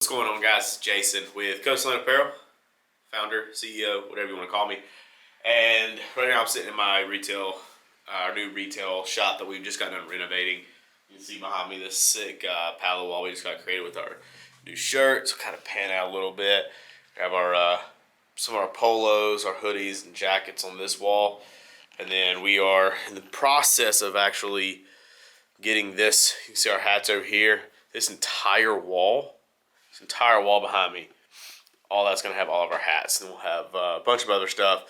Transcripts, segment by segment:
What's going on, guys? It's Jason with Coastline Apparel, founder, CEO, whatever you want to call me. And right now I'm sitting in my our new retail shop that we've just got done renovating. You can see behind me this sick paddle wall we just got created with our new shirts. Kind of pan out a little bit. We have our some of our polos, our hoodies, and jackets on this wall. And then we are in the process of actually getting this. You can see our hats over here. This entire wall behind me, all that's going to have all of our hats. And we'll have a bunch of other stuff.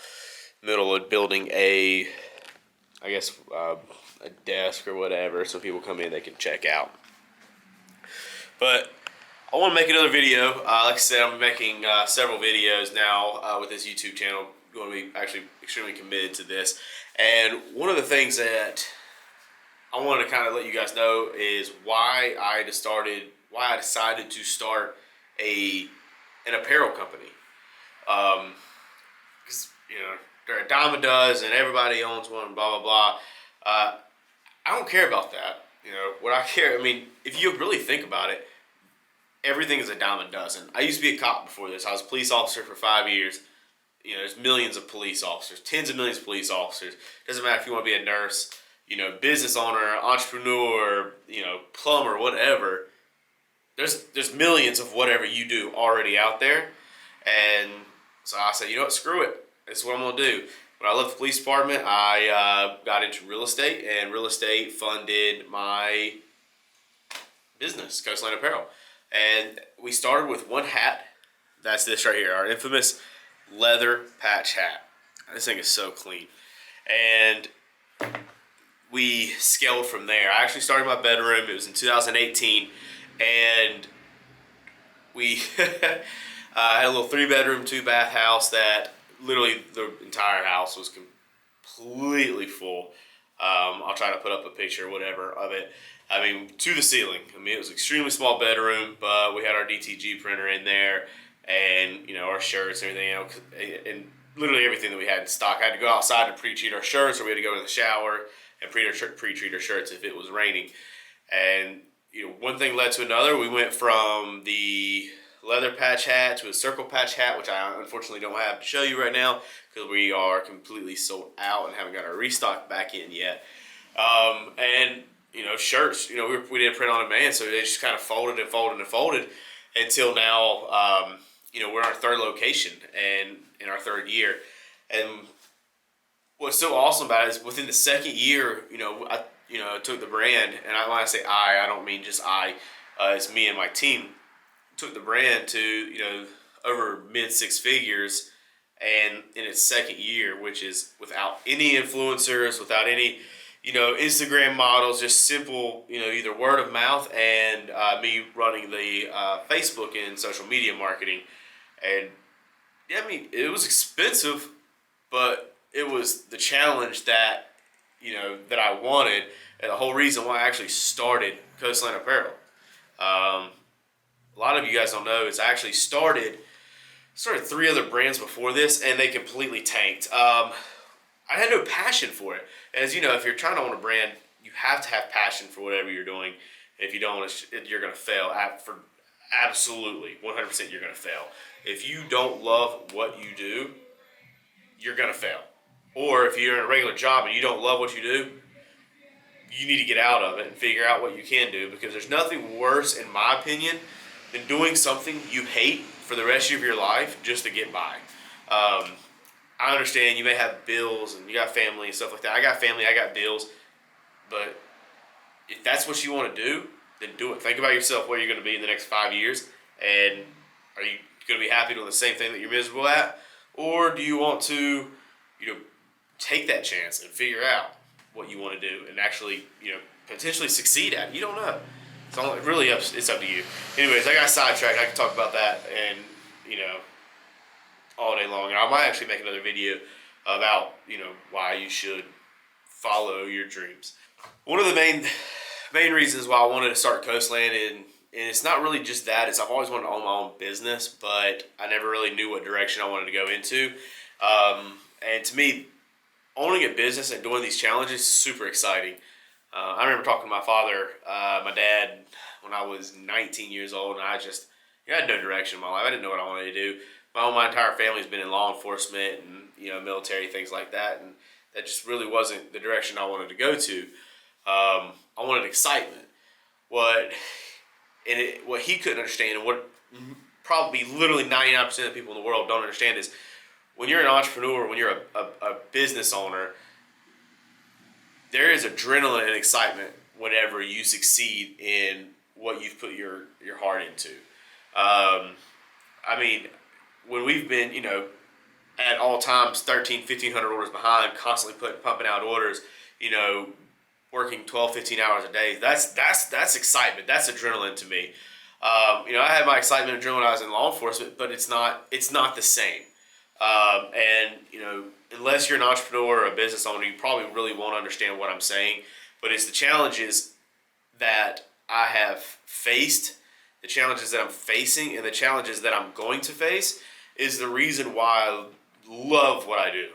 Middle of building a desk or whatever, so people come in, they can check out. But I want to make another video. Like I said, I'm making several videos now with this YouTube channel. I'm going to be actually extremely committed to this. And one of the things that I wanted to kind of let you guys know is why I decided to start an apparel company. Because they're a dime a dozen, and everybody owns one, blah blah blah. I don't care about that. What I care. If you really think about it, everything is a dime a dozen. I used to be a cop before this. I was a police officer for 5 years. There's millions of police officers, tens of millions of police officers. Doesn't matter if you want to be a nurse, business owner, entrepreneur, plumber, whatever. There's millions of whatever you do already out there. And so I said, screw it. This is what I'm going to do. When I left the police department, I got into real estate, and real estate funded my business, Coastline Apparel. And we started with one hat. That's this right here, our infamous leather patch hat. This thing is so clean. And we scaled from there. I actually started in my bedroom. It was in 2018. And we had a little 3-bedroom, 2-bath house that literally the entire house was completely full. I'll try to put up a picture or whatever of it. To the ceiling. It was an extremely small bedroom, but we had our DTG printer in there, and our shirts and everything else, and literally everything that we had in stock. I had to go outside to pre-treat our shirts, or we had to go in the shower and pre-treat our shirts if it was raining. And one thing led to another. We went from the leather patch hat to a circle patch hat, which I unfortunately don't have to show you right now because we are completely sold out and haven't got our restock back in yet. And shirts, we didn't print on demand, so they just kind of folded and folded and folded until now. We're in our third location and in our third year. And what's so awesome about it is within the second year, I took the brand, and when I say I don't mean just I. It's me and my team. Took the brand to over mid-6 figures, and in its second year, which is without any influencers, without any Instagram models, just simple either word of mouth and me running the Facebook and social media marketing. And it was expensive, but it was the challenge that that I wanted, and the whole reason why I actually started Coastline Apparel. A lot of you guys don't know is I actually started 3 other brands before this, and they completely tanked. I had no passion for it. As you know, if you're trying to own a brand, you have to have passion for whatever you're doing. If you don't, you're going to fail. Absolutely, 100% you're going to fail. If you don't love what you do, you're going to fail. Or if you're in a regular job and you don't love what you do, you need to get out of it and figure out what you can do, because there's nothing worse, in my opinion, than doing something you hate for the rest of your life just to get by. I understand you may have bills and you got family and stuff like that. I got family, I got bills. But if that's what you want to do, then do it. Think about yourself, where you're going to be in the next 5 years. And are you going to be happy doing the same thing that you're miserable at? Or do you want to, take that chance and figure out what you want to do and actually, potentially succeed at it? You don't know. It's up to you. Anyways, I got sidetracked. I can talk about that and, all day long. And I might actually make another video about, why you should follow your dreams. One of the main reasons why I wanted to start Coastland, and it's not really just that, it's I've always wanted to own my own business, but I never really knew what direction I wanted to go into. And to me, owning a business and doing these challenges is super exciting. I remember talking to my father, my dad, when I was 19 years old, and I had no direction in my life. I didn't know what I wanted to do. My entire family's been in law enforcement and military things like that, and that just really wasn't the direction I wanted to go to. I wanted excitement. What he couldn't understand, and what probably literally 99% of people in the world don't understand, is when you're an entrepreneur, when you're a business owner, there is adrenaline and excitement whenever you succeed in what you've put your heart into. I mean, when we've been, at all times 1,500 orders behind, constantly pumping out orders, working 12, 15 hours a day, that's excitement. That's adrenaline to me. I had my excitement and adrenaline when I was in law enforcement, but it's not the same. Unless you're an entrepreneur or a business owner, you probably really won't understand what I'm saying. But it's the challenges that I have faced, the challenges that I'm facing, and the challenges that I'm going to face is the reason why I love what I do.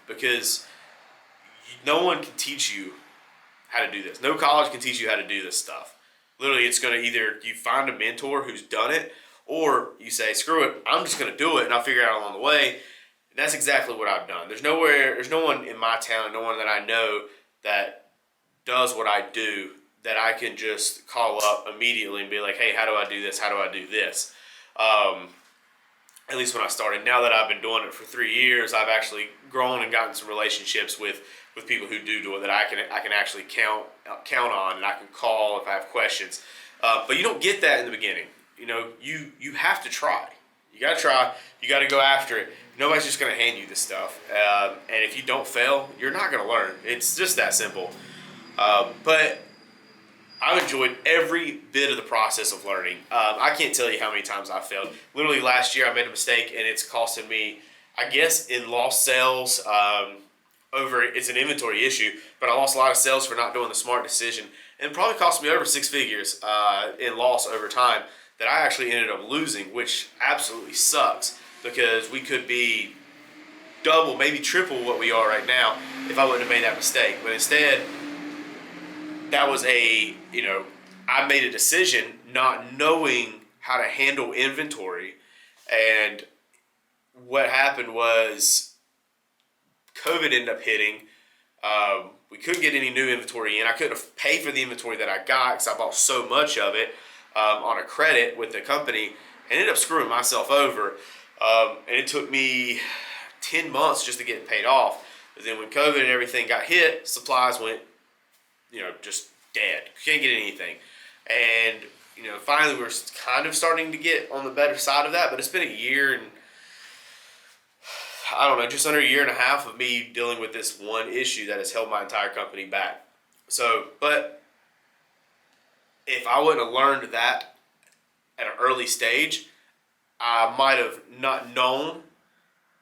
Because no one can teach you how to do this. No college can teach you how to do this stuff. Literally, it's going to either you find a mentor who's done it, or you say, screw it, I'm just going to do it, and I'll figure it out along the way. And that's exactly what I've done. There's no one in my town, no one that I know that does what I do that I can just call up immediately and be like, hey, how do I do this? How do I do this? At least when I started. Now that I've been doing it for 3 years, I've actually grown and gotten some relationships with people who do it that I can actually count on, and I can call if I have questions. But you don't get that in the beginning. You have to try. You got to try. You got to go after it. Nobody's just going to hand you this stuff. And if you don't fail, you're not going to learn. It's just that simple. But I've enjoyed every bit of the process of learning. I can't tell you how many times I've failed. Literally last year I made a mistake, and it's costing me, I guess, in lost sales, it's an inventory issue, but I lost a lot of sales for not doing the smart decision, and it probably cost me over 6 figures in loss over time that I actually ended up losing, which absolutely sucks because we could be double, maybe triple what we are right now if I wouldn't have made that mistake. But instead, that was I made a decision not knowing how to handle inventory, and what happened was COVID ended up hitting. We couldn't get any new inventory in. I couldn't pay for the inventory that I got because I bought so much of it on a credit with the company, and ended up screwing myself over. And it took me 10 months just to get it paid off. But then when COVID and everything got hit, supplies went, just dead. You can't get anything. And, finally we're kind of starting to get on the better side of that, but it's been a year and I don't know, just under a year and a half of me dealing with this one issue that has held my entire company back. So, but if I wouldn't have learned that at an early stage, I might have not known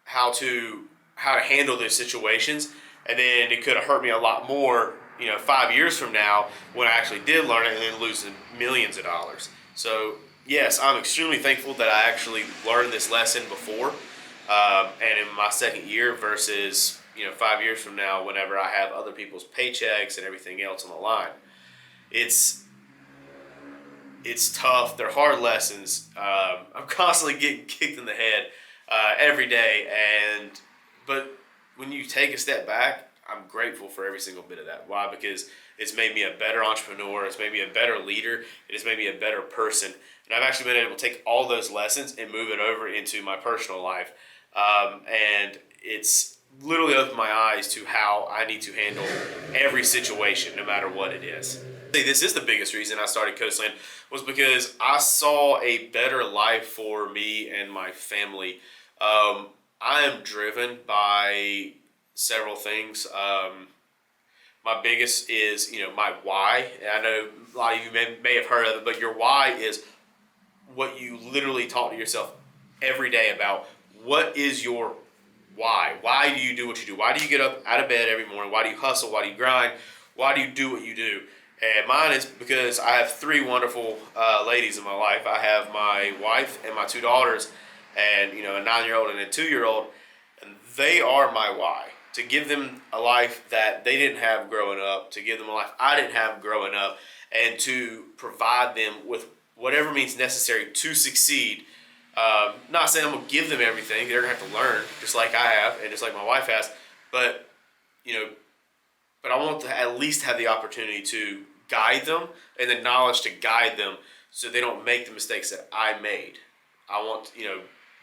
how to handle those situations, and then it could have hurt me a lot more, 5 years from now when I actually did learn it and then losing millions of dollars. So yes, I'm extremely thankful that I actually learned this lesson before, and in my second year versus 5 years from now whenever I have other people's paychecks and everything else on the line. It's tough. They're hard lessons. I'm constantly getting kicked in the head every day, but when you take a step back, I'm grateful for every single bit of that. Why? Because it's made me a better entrepreneur. It's made me a better leader. It has made me a better person. And I've actually been able to take all those lessons and move it over into my personal life. And it's literally opened my eyes to how I need to handle every situation, no matter what it is. This is the biggest reason I started Coastland, was because I saw a better life for me and my family. I am driven by several things. My biggest is, my why. And I know a lot of you may have heard of it, but your why is what you literally talk to yourself every day about. What is your why? Why do you do what you do? Why do you get up out of bed every morning? Why do you hustle? Why do you grind? Why do you do what you do? And mine is because I have three wonderful ladies in my life. I have my wife and my two daughters, and a 9-year-old and a 2-year-old, and they are my why. To give them a life that they didn't have growing up, to give them a life I didn't have growing up, and to provide them with whatever means necessary to succeed. Not saying I'm gonna give them everything; they're gonna have to learn, just like I have, and just like my wife has. But you know, but I want to at least have the opportunity to guide them and the knowledge to guide them, so they don't make the mistakes that I made. I want,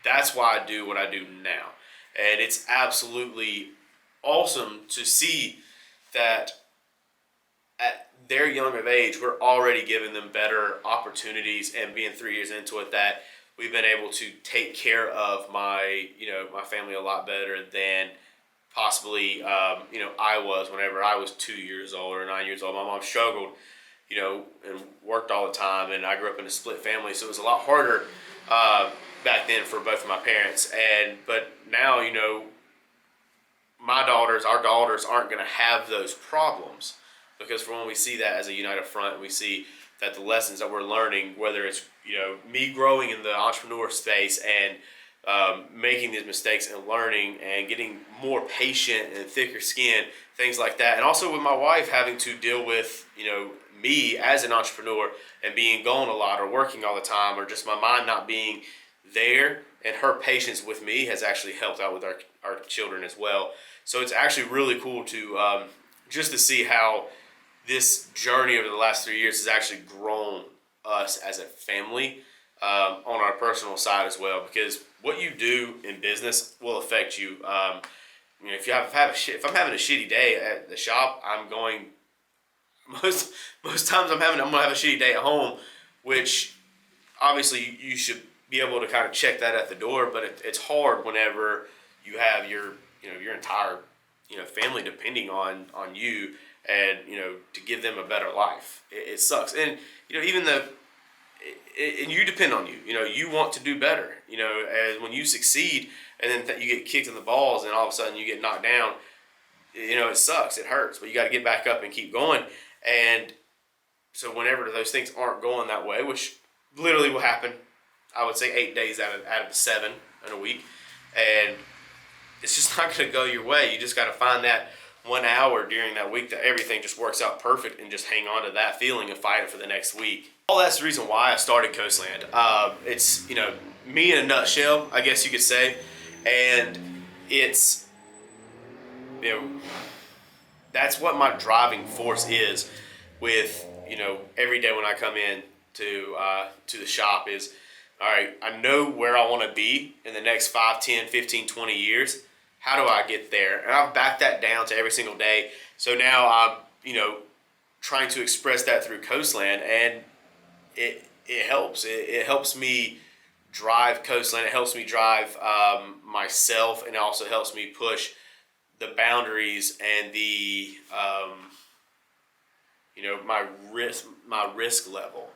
that's why I do what I do now, and it's absolutely awesome to see that at their young of age, we're already giving them better opportunities, and being 3 years into it, that we've been able to take care of my family a lot better than possibly, I was whenever I was 2 years old or 9 years old. My mom struggled, and worked all the time, and I grew up in a split family, so it was a lot harder back then for both of my parents. But now, our daughters aren't going to have those problems, because for when we see that as a united front, we see that the lessons that we're learning, whether it's me growing in the entrepreneur space and making these mistakes and learning and getting more patient and thicker skin, things like that, and also with my wife having to deal with me as an entrepreneur and being gone a lot or working all the time, or just my mind not being there, and her patience with me has actually helped out with our children as well. So it's actually really cool to just to see how this journey over the last 3 years has actually grown us as a family, on our personal side as well, because what you do in business will affect you. If I'm having a shitty day at the shop, I'm going most times I'm gonna have a shitty day at home, which obviously you should be able to kind of check that at the door. But it's hard whenever you have your entire family depending on you, and to give them a better life. It sucks, and even and you depend on you. You want to do better. As when you succeed, and then you get kicked in the balls, and all of a sudden you get knocked down. It sucks. It hurts, but you got to get back up and keep going. And so whenever those things aren't going that way, which literally will happen, I would say 8 days out of 7 in a week, and it's just not going to go your way. You just got to find that 1 hour during that week that everything just works out perfect, and just hang on to that feeling and fight it for the next week. All that's the reason why I started Coastland. It's me in a nutshell, I guess you could say, and it's that's what my driving force is. With every day when I come in to the shop is, all right, I know where I want to be in the next 5, 10, 15, 20 years. How do I get there? And I've backed that down to every single day. So now I'm, trying to express that through Coastland, and it helps. It helps me drive Coastland. It helps me drive myself, and it also helps me push the boundaries and the my risk level.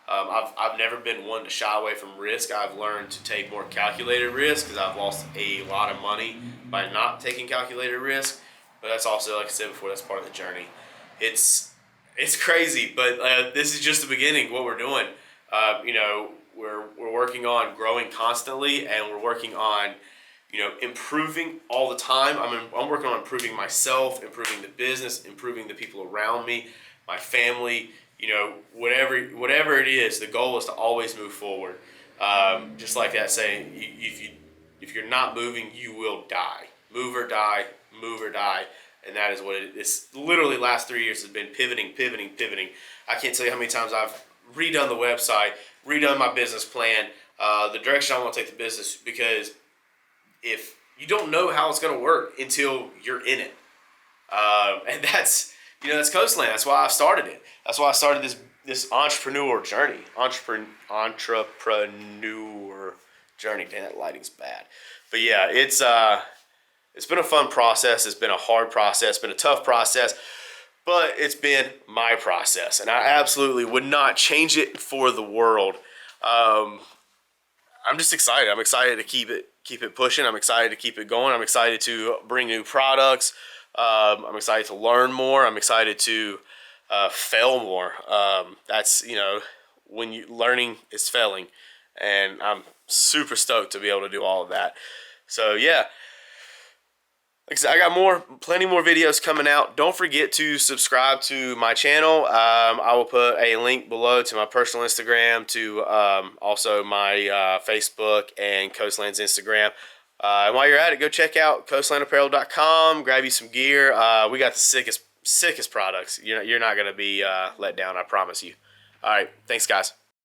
I've never been one to shy away from risk. I've learned to take more calculated risk, because I've lost a lot of money by not taking calculated risk. But that's also, like I said before, that's part of the journey. It's crazy, but this is just the beginning. What we're doing, we're working on growing constantly, and we're working on improving all the time. I'm working on improving myself, improving the business, improving the people around me, my family. Whatever it is, the goal is to always move forward. Just like that saying, if you're not moving, you will die. Move or die, move or die. And that is what it is. Literally, last 3 years has been pivoting. I can't tell you how many times I've redone the website, redone my business plan, the direction I want to take the business, because if you don't know how it's going to work until you're in it. And that's Coastland. That's why I started it. That's why I started this entrepreneur journey. Entrepreneur journey. Damn, that lighting's bad. But yeah, it's been a fun process. It's been a hard process. It's been a tough process. But it's been my process, and I absolutely would not change it for the world. I'm just excited. I'm excited to keep it pushing. I'm excited to keep it going. I'm excited to bring new products. I'm excited to learn more. I'm excited to fail more. That's when learning is failing, and I'm super stoked to be able to do all of that. So yeah, Like I said, I got plenty more videos coming out. Don't forget to subscribe to my channel. I will put a link below to my personal Instagram, to also my Facebook and Coastland's Instagram. And while you're at it, go check out coastlandapparel.com. Grab you some gear. We got the sickest products. You're not gonna be let down. I promise you. All right, thanks, guys.